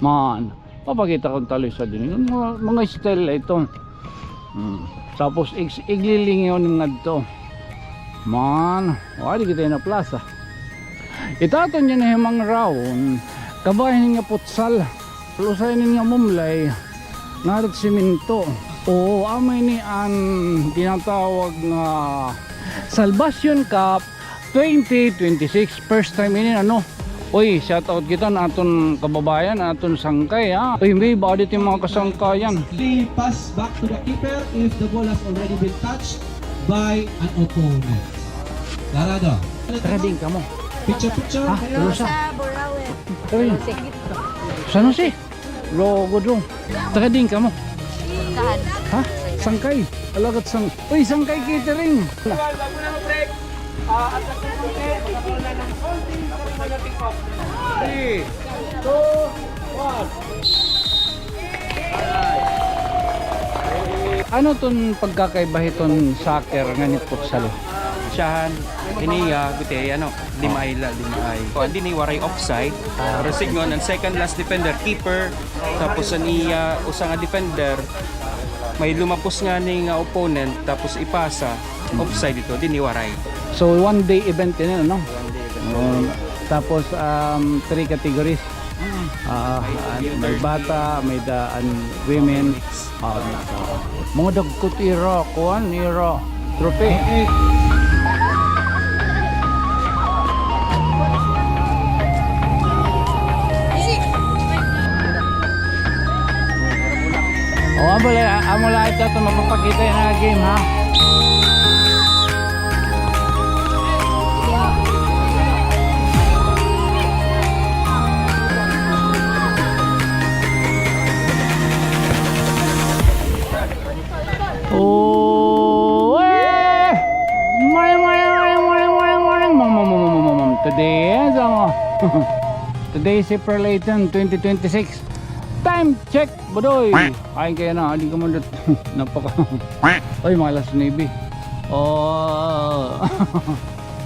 Man, papakita kong tali sa din. Yung mga style ito. Tapos iglilingon nga ito. Man, wala kita na plaza. Itaton niya na himang raon. Kabahin nga putsal. Lusayin nga mumlay. Narit siminto. Oo, amay ni an tinatawag nga Salvation Cup 2026. First time ini ano. Uy, shout out kita na aton kababayan, aton sangkay ha. Uy, may body yung mga kasangkayan. The pass back to the keeper if the ball has already been touched by an opponent. Larado. Trading ka mo. Picture. Ha? Tulo sa? Sa Borawe. Uy, saan si? Logo dong. Trading ka mo. Kahan. Ha? Sangkay. Alagat Uy, sangkay catering. Ano ton pagkakaiba iton soccer nga ni futsal? Siyahan, iniya, biti, limay. So, hindi ni waray offside. Pero signon, ang second last defender, keeper. Tapos ang iya, usang defender, may lumapos nga ni nga opponent, tapos ipasa, offside ito, di ni waray. So one day event yun ano? Tapos 3 categories. May bata, may women. Mga dagkot ira, kuhan ira, trophy. Amula ito mapapakita yung na game ha. Oh, today is April 18, 2026. Time check, bodoy. Kain kaya na, hindi ka mo napaka. Ay, mga alas 9. Oh.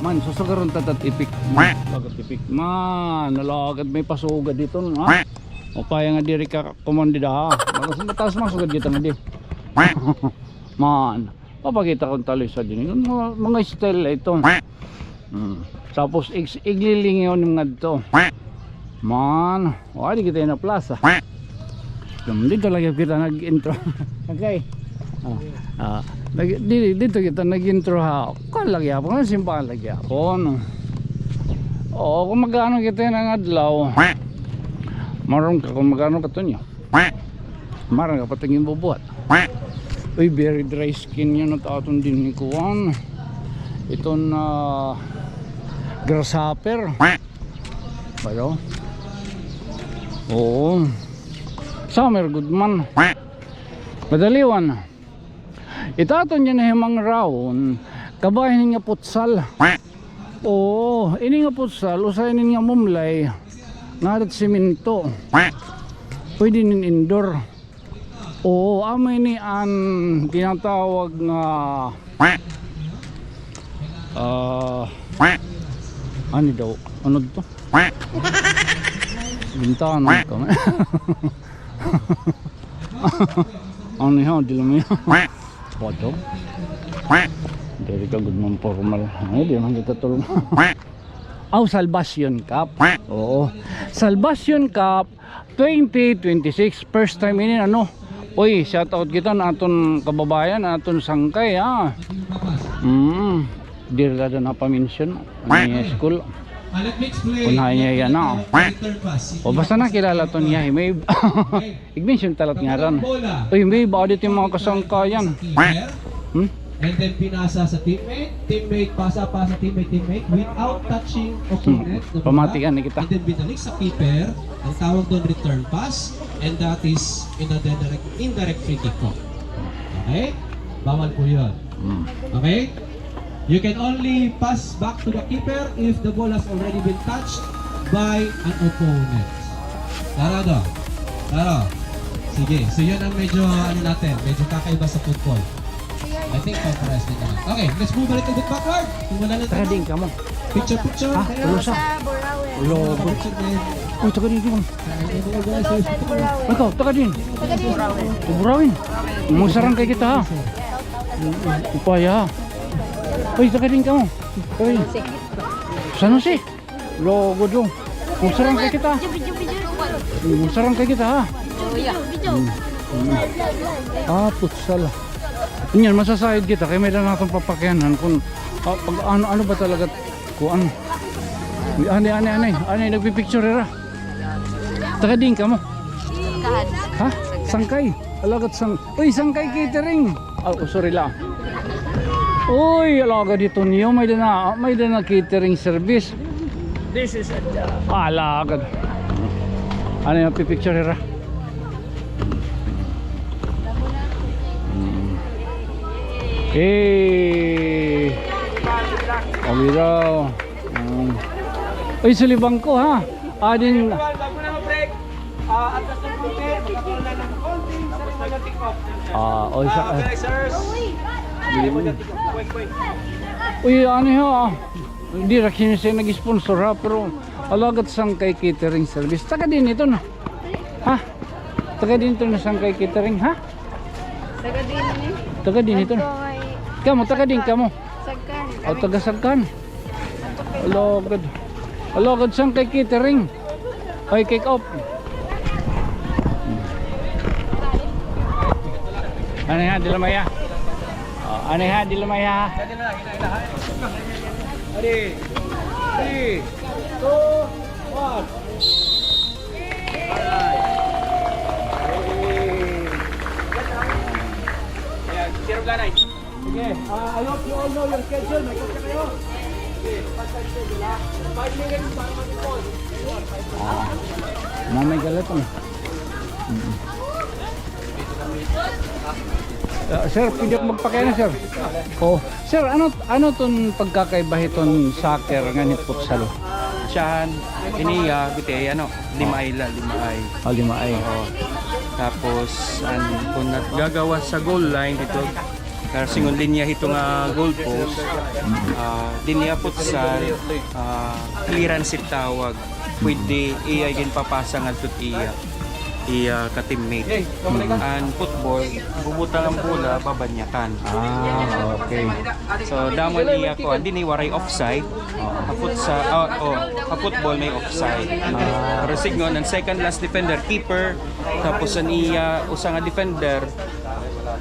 Man, susagaron tatat ipik. Lagat ipik. Man, nalagad may pasugad dito, ha? O kaya nga diri ka komandida, ha? Mataas masugad dito nga di. Man, papakita kong tali sa din. Yung mga style ito. Tapos iglilingon nga ito. Man, wala kita na plaza. Dito lagi kita nag-intro. Okay. Dito kita nag-intro ha. Kung lagi ako, kung simbahan lagi ako. No? Oo, kung magkano kita ng adlaw. Marong ka kung magkano ka ito nyo. Marong ka patingin bubuhat. Uy, very dry skin yun at atong din ni Kuwan. Itong grasshopper. Bayo? Oo. Summer good man. Madaliwan. Itaton niya na himang raon. Kabahin nga putsal. Oo, ini nga putsal. Usayin nga mumlay. Narit siminto. Pwede nin indoor. Oo, amay ni an tinatawag nga ano daw? Ano to? Bintana ka. Ano yan? Di lang yan. Wato? Dari ka good man formal. Ay, di man kita tulong. Salvation Cup. Oo. Salvation Cup 2026. First time ini ano? Uy, shout out kita na aton kababayan, aton sangkay ha. Di rin na pa-mention ni school. Unahan niya yan na. O basta nakilala to niya. May i-mention talat nga rin. Uy, may body yung mga kasangkayan. And then pinasa sa teammate, pasa sa teammate without touching opponent. Pamatikan na kita. And then binalik sa keeper, ang tawag doon return pass, and that is indirect free kick po. Okay? Bawal po yun. Okay? You can only pass back to the keeper if the ball has already been touched by an opponent. Laro. Sige, so yun ang medyo medyo kakaiba sa football. I think contrast din naman. Okay, let's move a little bit backward. Simulan natin. Trading ka mo. Picture. Ha? Tulo sa? Sa Borawe. Logo. Picture din. Uy, taga din mo. Ikaw, taga din. Burawin. Musarang kay kita ha. Upaya. Uy, taga din ka mo. Uy. San Jose. Logo dong. Musarang kay kita. Musarang kay kita ha. Putsal. Inyan, masasahid kita kaya may lang natong papakyanan kung pag ano ba talaga kuan. Ani nagpipicture ra. Taga din ka mo. Ha? Sangkay. Alagat Uy, Sangkay Catering. Oh, sorry lang. Uy, alaga dito niyo may dana catering service. This is alaga. Ano yung pipicture ra? Eh. Abi daw. Uy, sulibang ko ha. Adin. Bago na mag-break, atas ng computer, magkakaroon na ng konting sarili na take-off. Oy sa. Organizers, Uy, ano ha? Hindi ra siya nag-sponsor ha, pero alagat Sangkay Catering Service. Taga din ito na. Ha? Taga din ito na Sangkay Catering ha? Taga din ni. Taga din ito na. Kamu, taga din kamo. Sagkan. O taga Sagkan. Alagad Sangkay Catering. Ay, kick off. Ano ha, di lamaya? Ano ha, di lamaya? Ready? 3, 2, 1. Zero blanay. Sige, I hope you all know your schedule. May kotse kayo. Okay, basta schedule ha. 5 minutes para mag-call. Mamay galat mo. Sir, pwede ko magpakaya na sir. Oh, sir, ano ton pagkakaiba iton soccer nga ni futsal? Siyan, iniya, gute, lima ay. Lima ay. Oo. Tapos, kung gagawa sa goal line dito, kasi ngon linya ito nga goal post, linya futsal, clearance tawag. Pwede iya papasa nga tut iya ka-teammate. And football, bubutang ang bola, babanyakan. Okay. So, damon iya ko, hindi ni waray offside. Football may offside. Pero signon, ang second last defender, keeper, tapos ang iya, usang defender,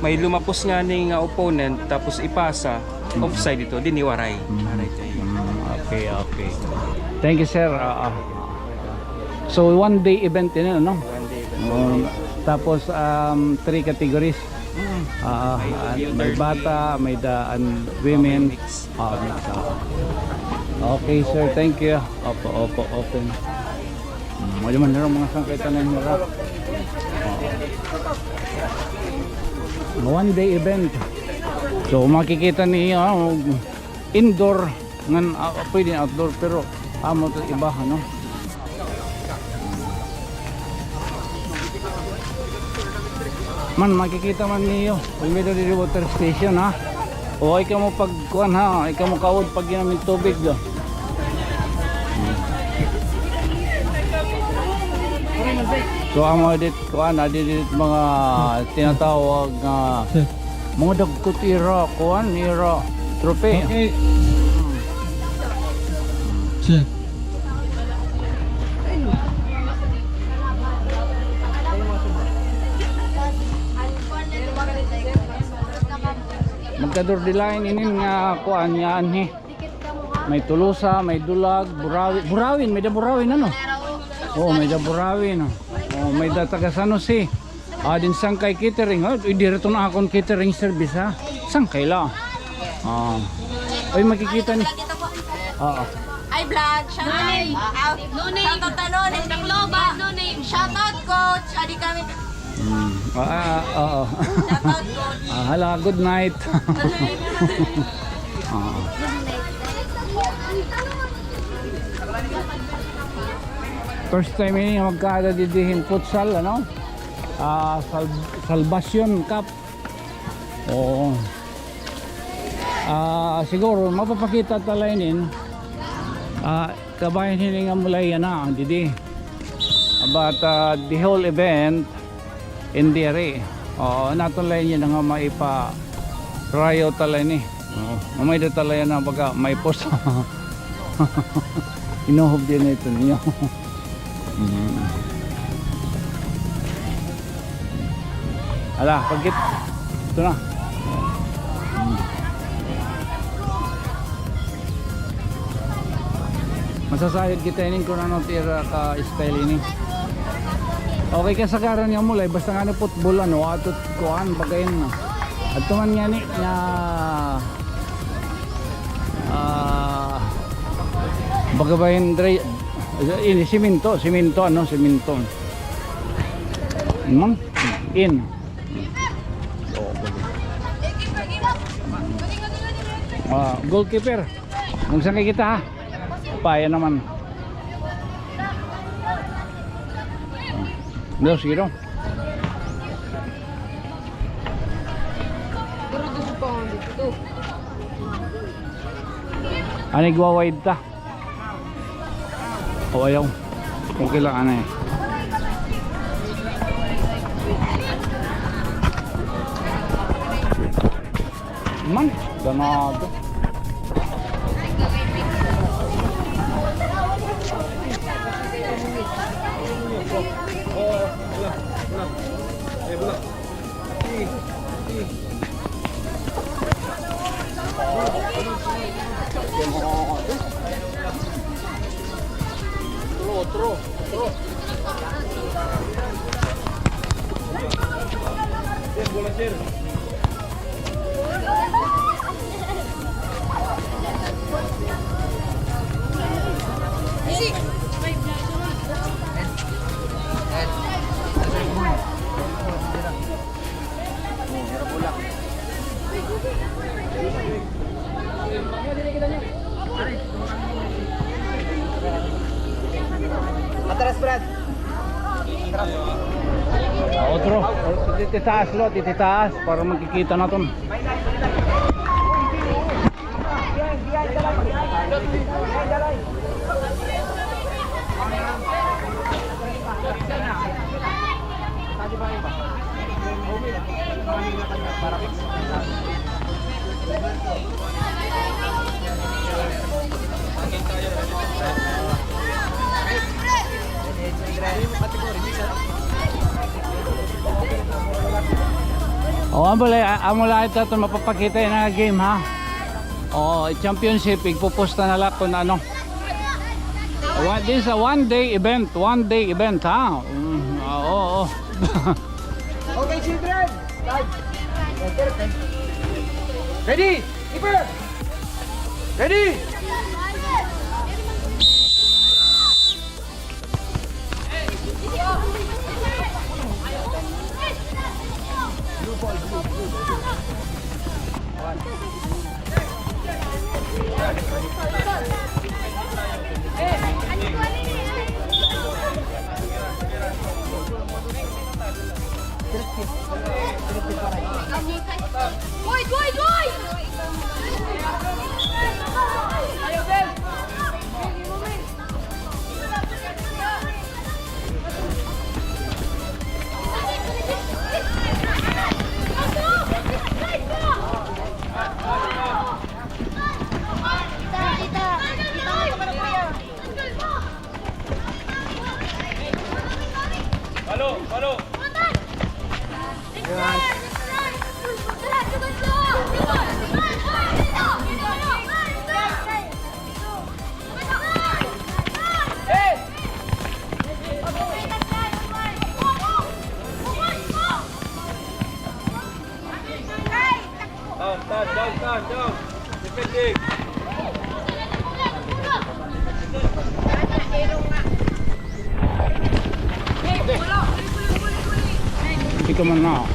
may lumapos nga ni nga opponent, tapos ipasa, offside ito, di ni waray. Okay. Thank you sir. So one day event din ano? Tapos 3 categories. May bata, may daan women. Mix. Okay sir, thank you. Opo, open. Wala man na mga sangkaitan na nila. One day event. So makikita niyo indoor ngan pwede outdoor pero amo to iba ano. Man makikita man niyo kung may dali water station ha. O ay ka mo pagkuan ha, ay ka mo kaod pag ginamit tubig do. So amo dit kuan adit mga tinatawag nga mga dagkot ira kuan ira trope. Okay. Check. Magkadordilain inin nga kuan yan he. May Tulusa, may Dulag, Burawin, may da Burawin ano? Oh, may da Burawin. Oh, may da taga San Jose. Din Sangkay Catering. Direto na akong catering service ha. Sangkay la. Ay makikita ni. Ay vlog, shout out. No name. Shout out no name. Takloba, no name. Shout out coach. Adi kami. Shout out coach. Hala, good night. First time ini magkada didihin futsal ano? Salvation Cup. Oo. Siguro mapapakita talainin kabayan hini nga mulay na didi. But the whole event in diri. Natulay niya nga maipa rayo talay ni. Mamay da talay na baga may post. Inuhob din ito niyo. Ala, pagkit. Ito na. Masasayad kita ini kung ano tira ka style ini. Okay ka sagaran niya mulay basta nga ni football ano atot kuan bagayin na. At tuman nga ni na bagabayin dre ini siminto ano siminto. Mang in. Goalkeeper. Kung saan kay kita ha? Paya naman. No, sige dong. Ano igwa-wide ta? O ayaw. Okay lang ano eh. Man, ganado. Otro. Atras, Brad. Otro. Tititaas lo, tititaas para makikita natin. Amula ito mapapakita yung na game ha. Championship ipuposta na lang kung ano. This is a one day event ha. Oo. Okay, children. Ready? Keeper. Ready? Goy! Ayaw, Ben! Palo! Down. Defending. Hindi ka man na.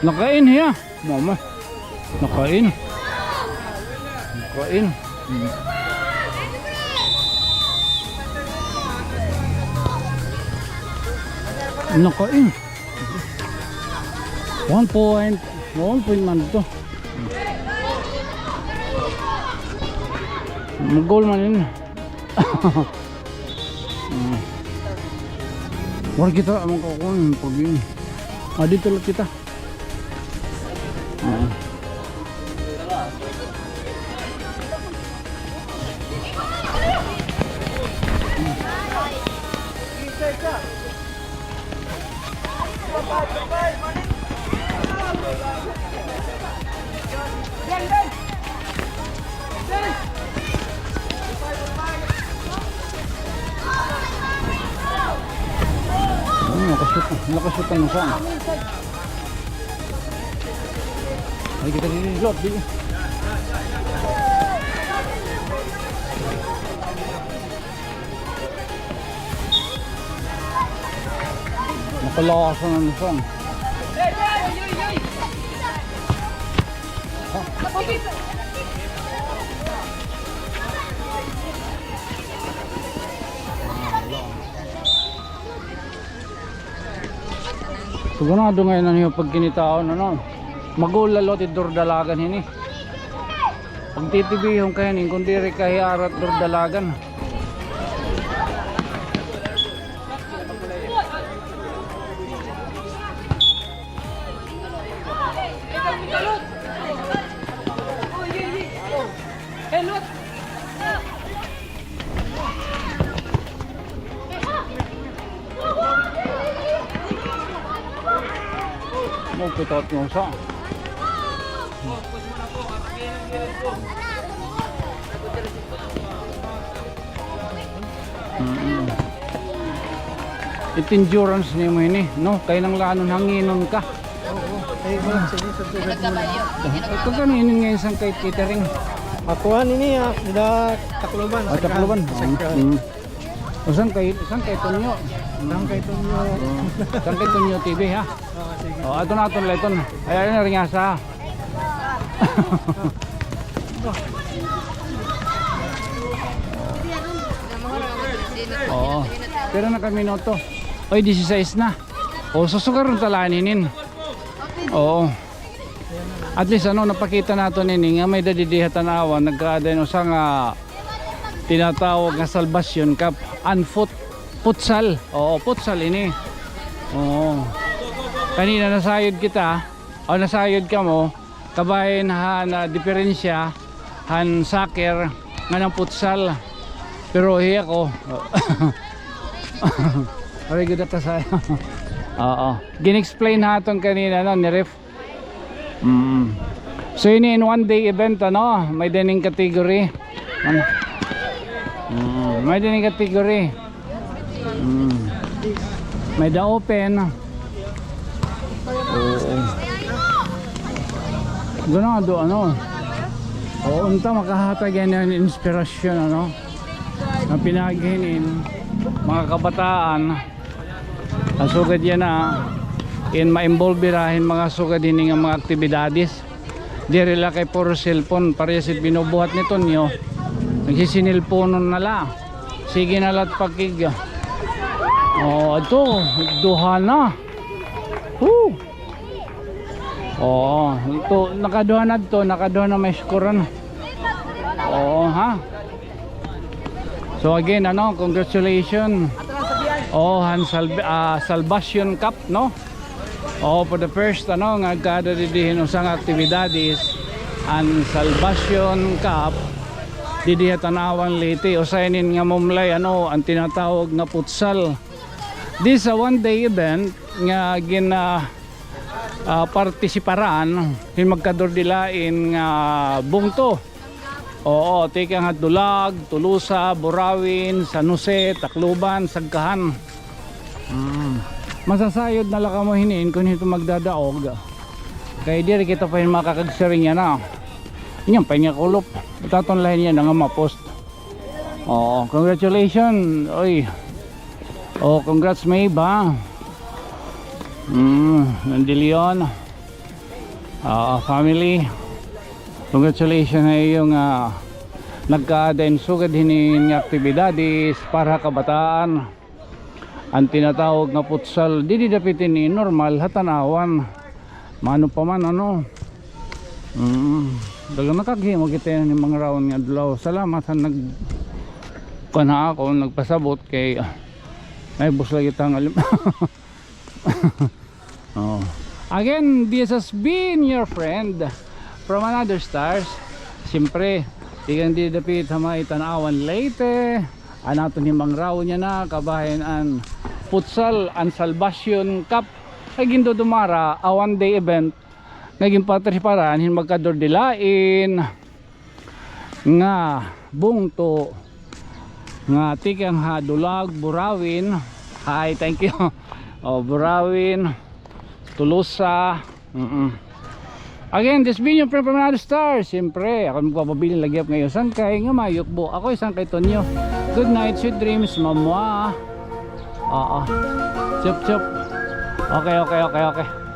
Nakain hiya. Mama. Nakain. Nakain. Nakain. 1 point man to. Mag-goal man yun. Wala kita amang kakunin pag yun. Dito lang kita. Nakashoot ang saan. Ay, kita dinilot. Nakalasan ang saan. Sigurado ngayon na niyo pag kinitaon ano. Magulalo ti durdalagan hini. Pag titibihon kayo nin kundi rin kahiarat durdalagan. Mau pitot mo sa. It endurance ni mo ini, no? Kay nang lanon hanginon ka. Ito kaninin ngayon sang kay catering. Akuan ini ya, udah Tacloban. Tacloban. Saan kay Tonyo? Saan kay Tonyo TV ha? Ato na ato na ito. Ayan na rin nga sa. Oo. Pero na kami noto. Oy, 16 na. O, susugar ng talaninin. Oo. At least ano, napakita nato nini nga may dadidihatan awan. Nagkaada no sa nga tinatawag nga Salvation Cup. Futsal. Oo, futsal ini. Oo. Kanina nasayod kita. O nasayod ka mo. Kabahin na diferensya. Han soccer. Nga ng futsal. Pero hiya ko. Very good at sa. Oo. Gin-explain natin kanina no, ni Ref. So ini in one day event ano, may dining category. May dining category. May the open. Oo. Ganado ano. Oo, unta makahatag yan ng inspirasyon ano. Na pinaginin mga kabataan. Ang sugad yan na in ma-involverahin mga sugad din ng mga aktibidades. Di rila kay puro cellphone parehas binubuhat nito nyo. Nagsisinilponon na la. Sige na lahat pakig. Oh, ito duha na. Oh, ito nakaduha na to, nakaduha na may skoran. Oh, ha. So again, ano, congratulations. Oh, Salvation Cup, no? Oh, for the first, ano, nga kada didihin usang aktibidades ang Salvation Cup didiha tanawan liti usainin nga mumlay, ano, ang tinatawag na futsal. This a one-day event nga partisiparan hin magkadordilain nga bungto. Oo, tika nga Dulag, Tulusa, Burawin, San Jose, Tacloban, Sagkahan. Masasayod na laka mo hinin kung ito magdadaog. Kaya di kita pa yung makakagsaring yan na. Yan pa niya kulop. Itaton lahin yan nga mapost. Oo, congratulations. Oy. Oh, congrats May ba? Nandilion. Family, congratulations na iyong nagka-den sugad hinin nga aktibidades para kabataan. Ang tinatawag nga futsal di dapitin ni normal hatanawan. Mano pa man ano. Dagang nakagihimo kita ni mga round nga adlaw. Salamat sa kana ako nagpasabot kay ay busla kita nga Again, this has been your friend from Another Stars. Siyempre, igang didapit sa mga itanawan late. Anato ni Mang Raw niya na kabahin ang Futsal and Salvation Cup. Naging dumara a one-day event. Naging patriparan hin magkadordilain nga bungto nga tikang hadulag Burawin. Hi, thank you. Burawin, Tulusa. Again, this being your friend from Another Star. Siyempre, ako magpapabiling lagyap ngayon. Sangkay nga mayukbo. Ako isang kay Tonyo. Good night, sweet dreams, mamwa. Chup chup. Okay.